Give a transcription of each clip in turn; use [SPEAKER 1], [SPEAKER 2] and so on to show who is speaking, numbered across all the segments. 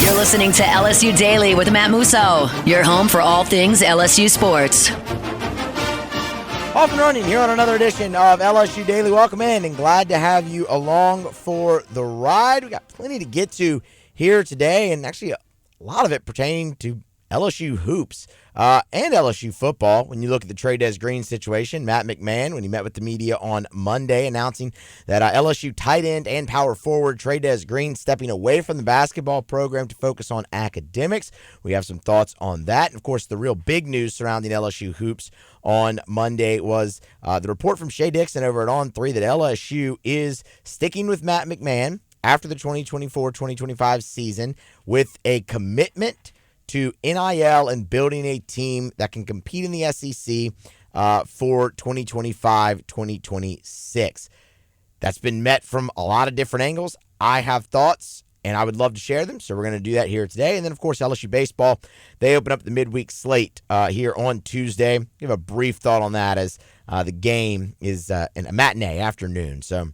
[SPEAKER 1] You're listening to LSU Daily with Matt Musso, your home for all things LSU sports.
[SPEAKER 2] Off and running here on another edition of LSU Daily. Welcome in and glad to have you along for the ride. We got plenty to get to here today, and actually a lot of it pertaining to LSU hoops and LSU football. When you look at the Trey'Dez Green situation, Matt McMahon, when he met with the media on Monday, announcing that LSU tight end and power forward Trey'Dez Green stepping away from the basketball program to focus on academics. We have some thoughts on that. And, of course, the real big news surrounding LSU hoops on Monday was the report from Shea Dixon over at On3 that LSU is sticking with Matt McMahon after the 2024-2025 season with a commitment to NIL and building a team that can compete in the SEC for 2025-2026. That's been met from a lot of different angles. I have thoughts, and I would love to share them, so we're going to do that here today. And then, of course, LSU Baseball, they open up the midweek slate here on Tuesday. Give a brief thought on that as the game is in a matinee afternoon. So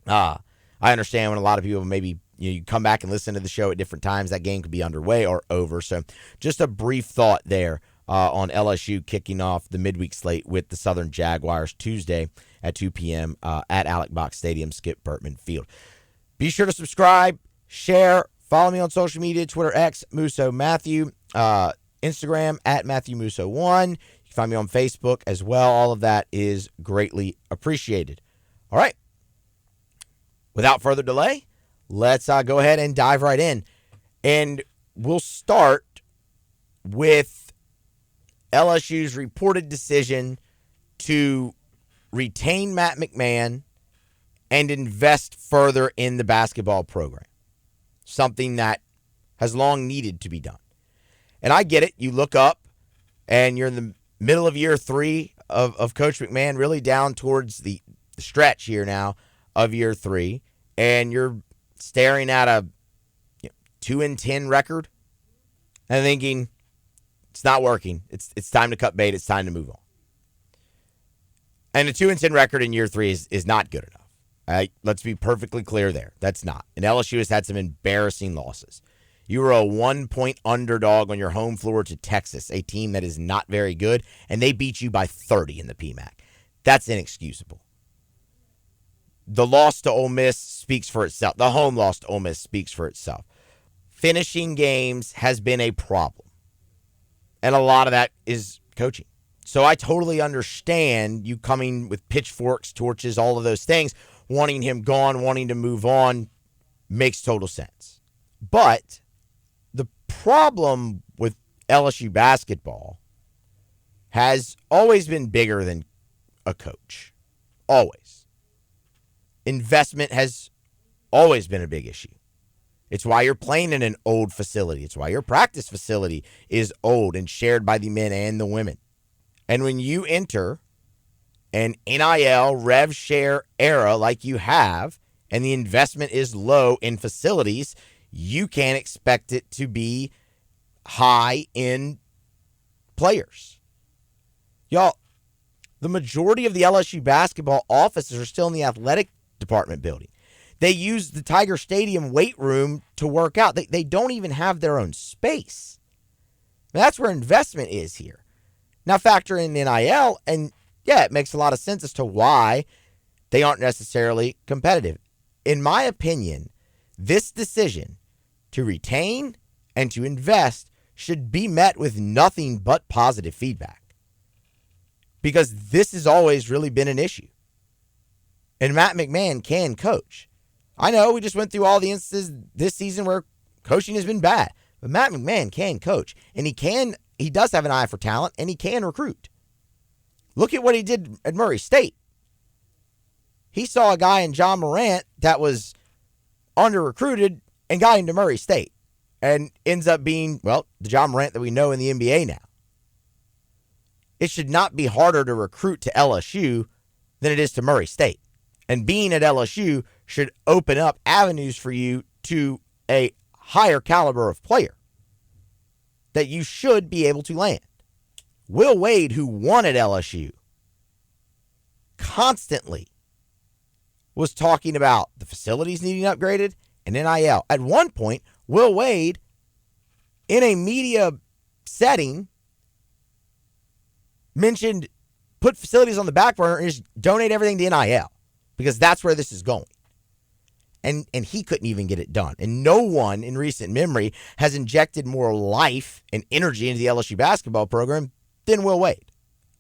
[SPEAKER 2] I understand when a lot of people maybe you come back and listen to the show at different times, that game could be underway or over. So just a brief thought there on LSU kicking off the midweek slate with the Southern Jaguars Tuesday at 2 p.m. At Alec Box Stadium, Skip Bertman Field. Be sure to subscribe, share, follow me on social media, Twitter, X, Musso Matthew, Instagram at Matthew Musso1. You can find me on Facebook as well. All of that is greatly appreciated. All right. Without further delay, let's go ahead and dive right in. And we'll start with LSU's reported decision to retain Matt McMahon and invest further in the basketball program. Something that has long needed to be done. And I get it. You look up and you're in the middle of year 3 of Coach McMahon, really down towards the stretch here now of year 3. And you're staring at a 2-10 record and thinking it's not working. It's time to cut bait. It's time to move on. And a 2-10 record in year 3 is not good enough. Let's be perfectly clear there. That's not. And LSU has had some embarrassing losses. You were a 1-point underdog on your home floor to Texas, a team that is not very good, and they beat you by 30 in the PMAC. That's inexcusable. The loss to Ole Miss speaks for itself. The home loss to Ole Miss speaks for itself. Finishing games has been a problem. And a lot of that is coaching. So I totally understand you coming with pitchforks, torches, all of those things, wanting him gone, wanting to move on, makes total sense. But the problem with LSU basketball has always been bigger than a coach. Always. Investment has always been a big issue. It's why you're playing in an old facility. It's why your practice facility is old and shared by the men and the women. And when you enter an NIL rev share era like you have, and the investment is low in facilities, you can't expect it to be high in players. Y'all, the majority of the LSU basketball offices are still in the athletic department building. They use the Tiger Stadium weight room to work out. They don't even have their own space. That's where investment is here. Now factor in NIL, and yeah, it makes a lot of sense as to why they aren't necessarily competitive. In my opinion, this decision to retain and to invest should be met with nothing but positive feedback. Because this has always really been an issue. And Matt McMahon can coach. I know we just went through all the instances this season where coaching has been bad. But Matt McMahon can coach. And he does have an eye for talent, and he can recruit. Look at what he did at Murray State. He saw a guy in John Morant that was under-recruited and got him to Murray State. And ends up being, well, the John Morant that we know in the NBA now. It should not be harder to recruit to LSU than it is to Murray State. And being at LSU should open up avenues for you to a higher caliber of player that you should be able to land. Will Wade, who won at LSU, constantly was talking about the facilities needing upgraded and NIL. At one point, Will Wade in a media setting, mentioned put facilities on the back burner and just donate everything to NIL because that's where this is going. And he couldn't even get it done. And no one in recent memory has injected more life and energy into the LSU basketball program than Will Wade.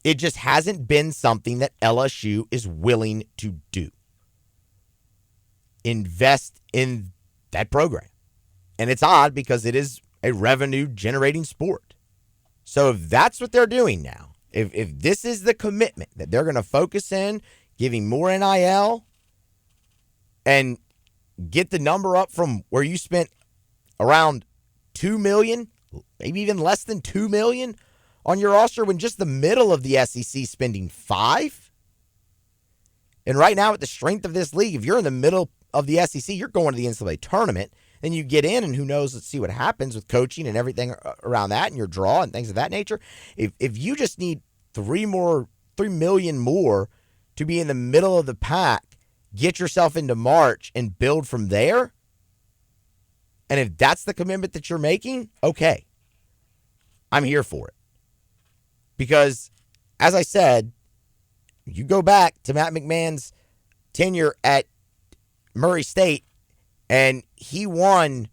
[SPEAKER 2] It just hasn't been something that LSU is willing to do. Invest in that program. And it's odd because it is a revenue-generating sport. So if that's what they're doing now, if this is the commitment that they're going to focus in, giving more NIL, and get the number up from where you spent around $2 million, maybe even less than $2 million on your roster when just the middle of the SEC spending $5 million. And right now, with the strength of this league, if you're in the middle of the SEC, you're going to the NCAA tournament. Then you get in, and who knows, let's see what happens with coaching and everything around that and your draw and things of that nature. If you just need $3 million more to be in the middle of the pack, get yourself into March and build from there. And if that's the commitment that you're making, okay. I'm here for it. Because, as I said, you go back to Matt McMahon's tenure at Murray State, and he won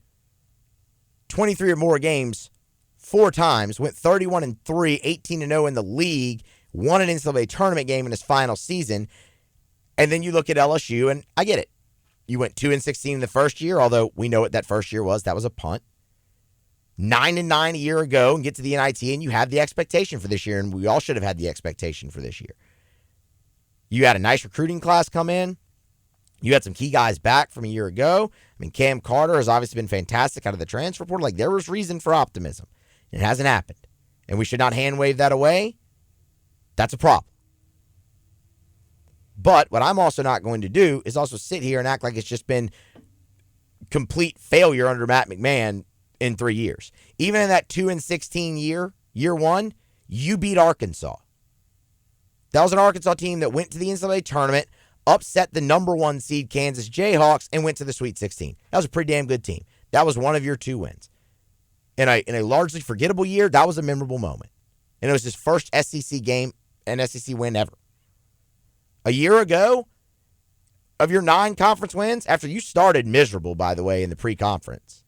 [SPEAKER 2] 23 or more games 4 times, went 31-3, 18-0 in the league, won an NCAA tournament game in his final season. And then you look at LSU, and I get it. You went 2-16 in the first year, although we know what that first year was. That was a punt. 9-9 a year ago, and get to the NIT, and you had the expectation for this year, and we all should have had the expectation for this year. You had a nice recruiting class come in. You had some key guys back from a year ago. I mean, Cam Carter has obviously been fantastic out of the transfer portal. Like, there was reason for optimism. It hasn't happened. And we should not hand wave that away. That's a problem. But what I'm also not going to do is also sit here and act like it's just been complete failure under Matt McMahon in 3 years. Even in that 2-16 year one, you beat Arkansas. That was an Arkansas team that went to the NCAA tournament, upset the number 1 seed Kansas Jayhawks, and went to the Sweet 16. That was a pretty damn good team. That was one of your 2 wins. In a largely forgettable year, that was a memorable moment. And it was his first SEC game and SEC win ever. A year ago, of your 9 conference wins, after you started miserable, by the way, in the pre-conference,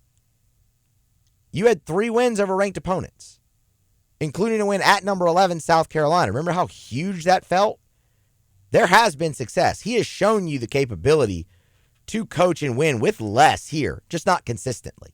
[SPEAKER 2] you had 3 wins over ranked opponents, including a win at number 11, South Carolina. Remember how huge that felt? There has been success. He has shown you the capability to coach and win with less here, just not consistently.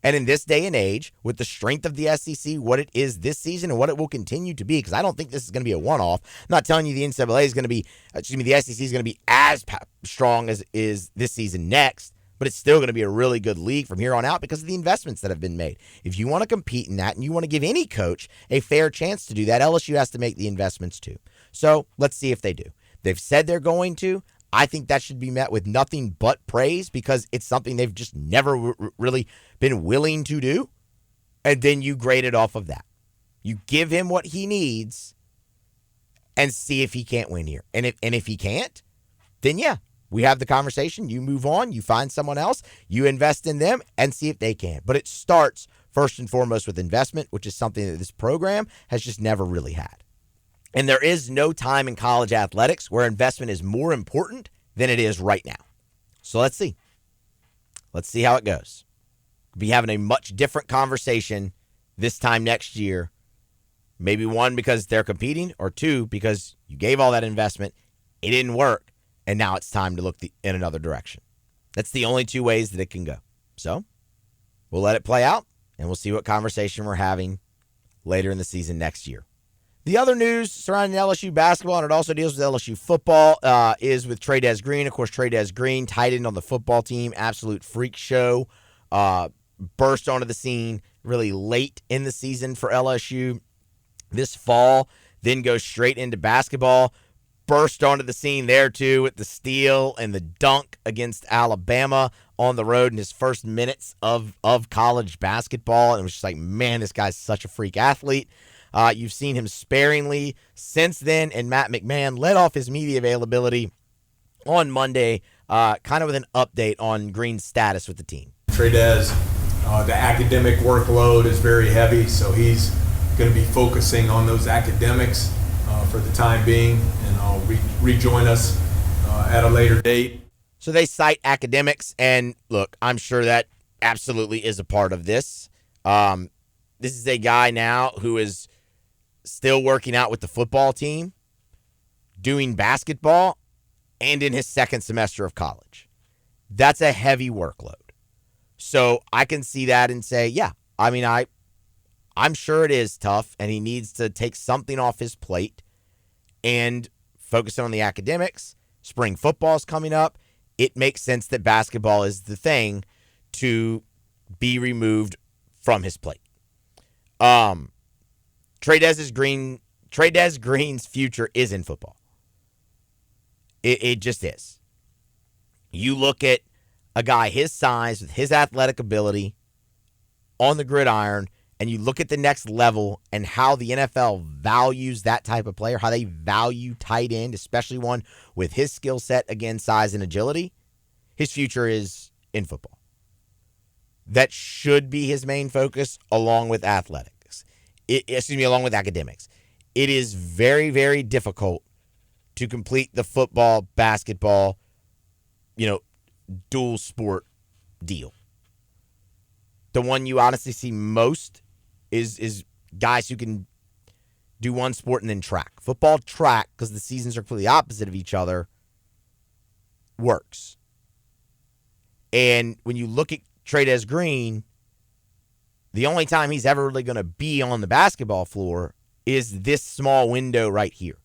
[SPEAKER 2] And in this day and age, with the strength of the SEC, what it is this season and what it will continue to be, because I don't think this is going to be a one-off. I'm not telling you the NCAA is going to be, the SEC is going to be as strong as is this season next, but it's still going to be a really good league from here on out because of the investments that have been made. If you want to compete in that and you want to give any coach a fair chance to do that, LSU has to make the investments too. So let's see if they do. They've said they're going to. I think that should be met with nothing but praise because it's something they've just never really been willing to do. And then you grade it off of that. You give him what he needs and see if he can't win here. And if he can't, then yeah, we have the conversation. You move on. You find someone else. You invest in them and see if they can. But it starts first and foremost with investment, which is something that this program has just never really had. And there is no time in college athletics where investment is more important than it is right now. So let's see. Let's see how it goes. We'll be having a much different conversation this time next year. Maybe 1, because they're competing, or 2, because you gave all that investment, it didn't work, and now it's time to look in another direction. That's the only 2 ways that it can go. So we'll let it play out, and we'll see what conversation we're having later in the season next year. The other news surrounding LSU basketball, and it also deals with LSU football, is with Trey'Dez Green. Of course, Trey'Dez Green, tight end on the football team, absolute freak show, burst onto the scene really late in the season for LSU this fall, then goes straight into basketball, burst onto the scene there too with the steal and the dunk against Alabama on the road in his first minutes of college basketball. And it was just like, man, this guy's such a freak athlete. You've seen him sparingly since then, and Matt McMahon led off his media availability on Monday, kind of with an update on Green's status with the team.
[SPEAKER 3] Trey'Dez, The academic workload is very heavy, so he's going to be focusing on those academics for the time being, and I'll rejoin us at a later date.
[SPEAKER 2] So they cite academics, and look, I'm sure that absolutely is a part of this. This is a guy now who is still working out with the football team, doing basketball, and in his second semester of college. That's a heavy workload. So I can see that and say, yeah, I mean, I'm sure it is tough, and he needs to take something off his plate and focus on the academics. Spring football is coming up. It makes sense that basketball is the thing to be removed from his plate. Trey'Dez Green's future is in football. It just is. You look at a guy his size with his athletic ability on the gridiron, and you look at the next level and how the NFL values that type of player, how they value tight end, especially one with his skill set, again, size and agility, his future is in football. That should be his main focus, along with athletics. Along with academics. It is very, very difficult to complete the football, basketball, dual sport deal. The one you honestly see most is guys who can do one sport and then track. Football, track, because the seasons are completely opposite of each other, works. And when you look at Trey'Dez Green, the only time he's ever really going to be on the basketball floor is this small window right here.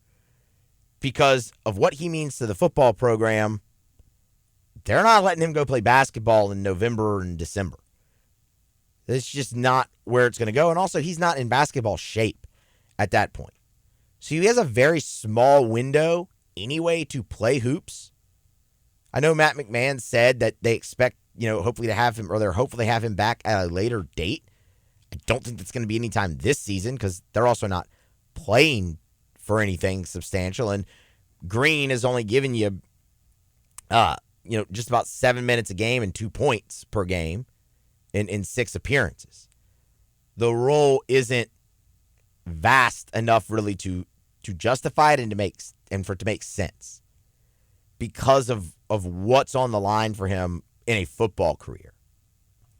[SPEAKER 2] Because of what he means to the football program, they're not letting him go play basketball in November and December. It's just not where it's going to go. And also, he's not in basketball shape at that point. So he has a very small window anyway to play hoops. I know Matt McMahon said that they expect, hopefully to have him, or they're hopefully have him back at a later date. I don't think that's going to be anytime this season, because they're also not playing for anything substantial. And Green is only giving you, just about 7 minutes a game and 2 points per game in 6 appearances. The role isn't vast enough really to justify it and for it to make sense because of what's on the line for him in a football career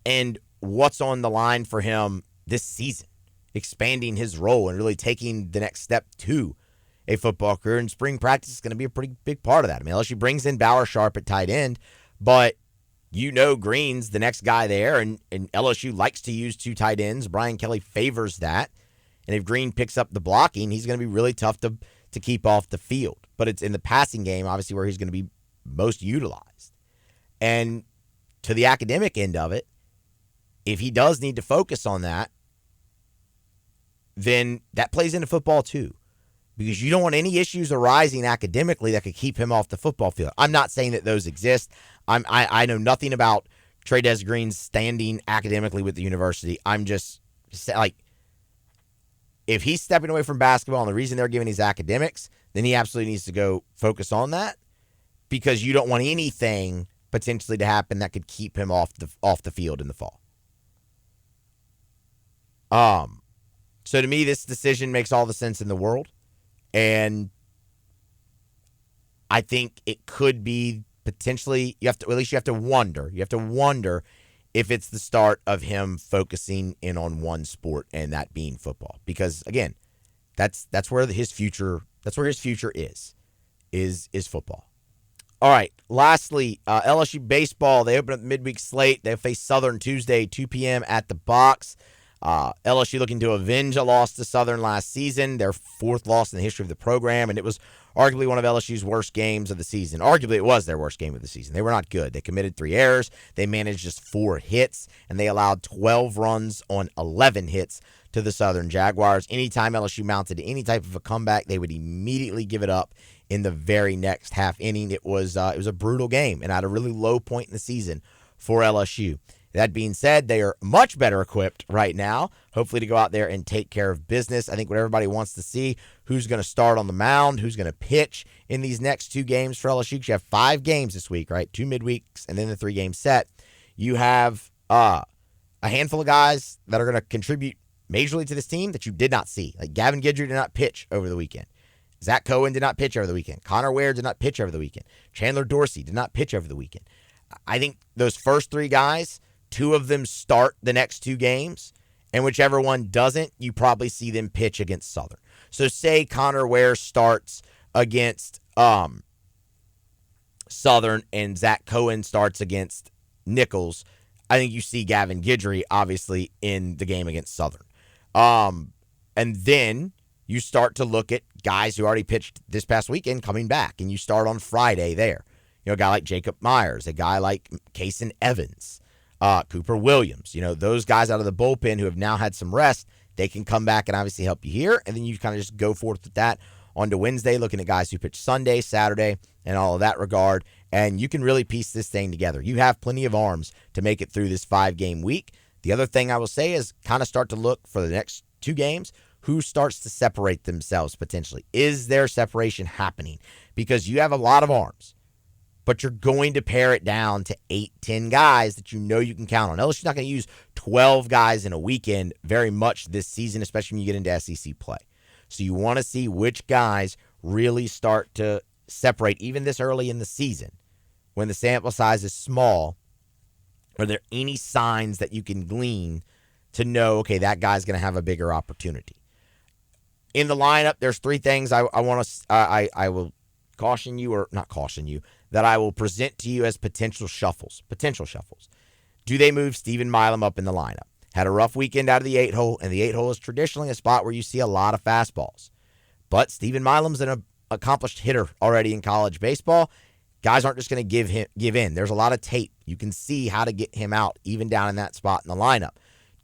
[SPEAKER 2] and what's on the line for him this season, expanding his role and really taking the next step to a football career. And spring practice is going to be a pretty big part of that. I mean, LSU brings in Bauer Sharp at tight end, but Green's the next guy there, and LSU likes to use 2 tight ends. Brian Kelly favors that. And if Green picks up the blocking, he's going to be really tough to keep off the field. But it's in the passing game, obviously, where he's going to be most utilized. And to the academic end of it, if he does need to focus on that, then that plays into football too. Because you don't want any issues arising academically that could keep him off the football field. I'm not saying that those exist. I know nothing about Trey'Dez Green's standing academically with the university. I'm just like, if he's stepping away from basketball and the reason they're giving his academics, then he absolutely needs to go focus on that, because you don't want anything potentially to happen that could keep him off the field in the fall. So to me, this decision makes all the sense in the world. And I think it could be potentially, you have to wonder if it's the start of him focusing in on one sport, and that being football. Because again, that's where his future is football. All right. Lastly, LSU Baseball, they open up the midweek slate. They face Southern Tuesday, 2 p.m. at the Box. LSU looking to avenge a loss to Southern last season, their 4th loss in the history of the program, and it was arguably one of LSU's worst games of the season. Arguably, it was their worst game of the season. They were not good. They committed 3 errors. They managed just 4 hits, and they allowed 12 runs on 11 hits to the Southern Jaguars. Anytime LSU mounted any type of a comeback, they would immediately give it up in the very next half inning. It was a brutal game, and at a really low point in the season for LSU. That being said, they are much better equipped right now, hopefully to go out there and take care of business. I think what everybody wants to see, who's going to start on the mound, who's going to pitch in these next 2 games for LSU. Because you have 5 games this week, right? 2 midweeks and then the 3-game set. You have a handful of guys that are going to contribute majorly to this team that you did not see. Like Gavin Guidry did not pitch over the weekend. Zach Cohen did not pitch over the weekend. Connor Ware did not pitch over the weekend. Chandler Dorsey did not pitch over the weekend. I think those first three guys, two of them start the next two games, and whichever one doesn't, you probably see them pitch against Southern. So say Connor Ware starts against Southern and Zach Cohen starts against Nichols. I think you see Gavin Guidry, obviously, in the game against Southern. And then you start to look at guys who already pitched this past weekend coming back, and you start on Friday there. A guy like Jacob Myers, a guy like Kason Evans, Cooper Williams. Those guys out of the bullpen who have now had some rest, they can come back and obviously help you here. And then you kind of just go forth with that on to Wednesday, looking at guys who pitch Sunday, Saturday, and all of that regard. And you can really piece this thing together. You have plenty of arms to make it through this 5-game week. The other thing I will say is kind of start to look for the next 2 games. Who starts to separate themselves potentially? Is there separation happening? Because you have a lot of arms, but you're going to pare it down to 8-10 guys that you can count on. LSU's not going to use 12 guys in a weekend very much this season, especially when you get into SEC play. So you want to see which guys really start to separate even this early in the season when the sample size is small. Are there any signs that you can glean to know, okay, that guy's going to have a bigger opportunity? In the lineup, there's 3 things I will caution you, or not caution you, that I will present to you as potential shuffles. Do they move Stephen Milam up in the lineup? Had a rough weekend out of the 8-hole, and the 8-hole is traditionally a spot where you see a lot of fastballs. But Stephen Milam's an accomplished hitter already in college baseball. Guys aren't just going to give in. There's a lot of tape. You can see how to get him out, even down in that spot in the lineup.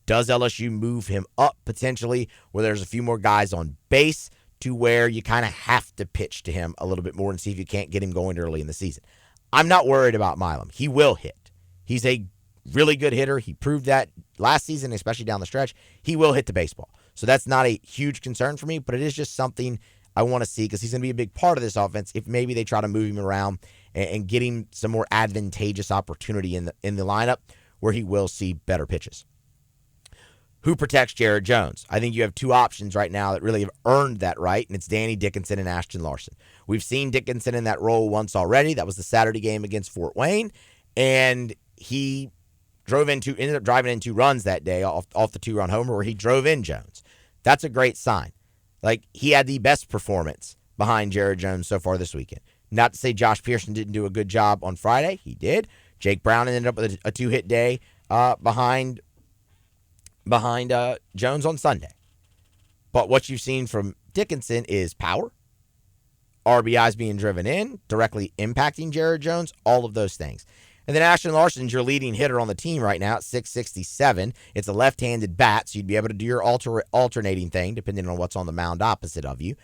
[SPEAKER 2] Does LSU move him up potentially where there's a few more guys on base to where you kind of have to pitch to him a little bit more and see if you can't get him going early in the season? I'm not worried about Milam. He will hit. He's a really good hitter. He proved that last season, especially down the stretch. He will hit the baseball. So that's not a huge concern for me, but it is just something I want to see because he's going to be a big part of this offense if maybe they try to move him around and get him some more advantageous opportunity in the lineup where he will see better pitches. Who protects Jared Jones? I think you have 2 options right now that really have earned that right, and it's Danny Dickinson and Ashton Larson. We've seen Dickinson in that role once already. That was the Saturday game against Fort Wayne, and he ended up driving in 2 runs that day off the 2-run homer where he drove in Jones. That's a great sign. Like, he had the best performance behind Jared Jones so far this weekend. Not to say Josh Pearson didn't do a good job on Friday. He did. Jake Brown ended up with a 2-hit day behind Jones on Sunday. But what you've seen from Dickinson is power, RBIs being driven in, directly impacting Jared Jones, all of those things. And then Ashton Larson's your leading hitter on the team right now at 667. It's a left-handed bat, so you'd be able to do your alternating thing depending on what's on the mound opposite of you.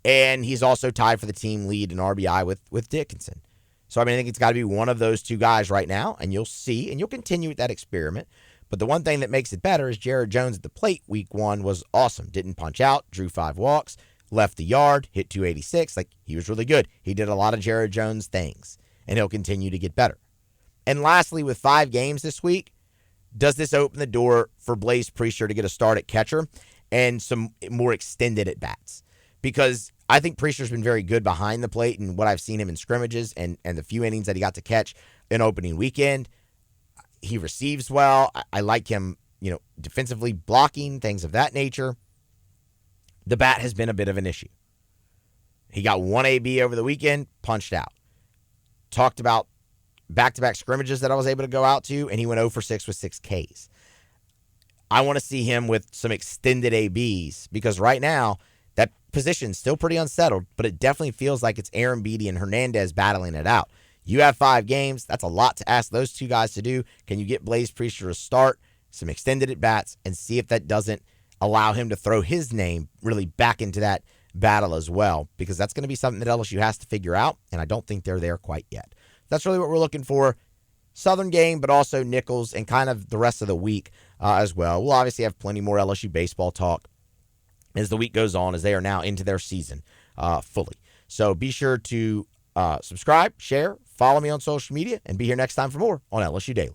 [SPEAKER 2] And he's also tied for the team lead in RBI with Dickinson. So, I think it's got to be one of those 2 guys right now, and you'll see, and you'll continue with that experiment. But the one thing that makes it better is Jared Jones at the plate week 1 was awesome. Didn't punch out, drew 5 walks, left the yard, hit 286. He was really good. He did a lot of Jared Jones things, and he'll continue to get better. And lastly, with 5 games this week, does this open the door for Blaze Priester to get a start at catcher and some more extended at-bats? Because I think Priester's been very good behind the plate and what I've seen him in scrimmages and the few innings that he got to catch in opening weekend. He receives well. I like him, defensively blocking, things of that nature. The bat has been a bit of an issue. He got 1 AB over the weekend, punched out. Talked about back-to-back scrimmages that I was able to go out to, and he went 0 for 6 with 6 Ks. I want to see him with some extended ABs because right now that position's still pretty unsettled, but it definitely feels like it's Aaron Beatty and Hernandez battling it out. You have 5 games. That's a lot to ask those 2 guys to do. Can you get Blaze Priester to start some extended at-bats and see if that doesn't allow him to throw his name really back into that battle as well? Because that's going to be something that LSU has to figure out, and I don't think they're there quite yet. That's really what we're looking for. Southern game, but also Nichols and kind of the rest of the week as well. We'll obviously have plenty more LSU baseball talk as the week goes on, as they are now into their season fully. So be sure to subscribe, share, follow me on social media, and be here next time for more on LSU Daily.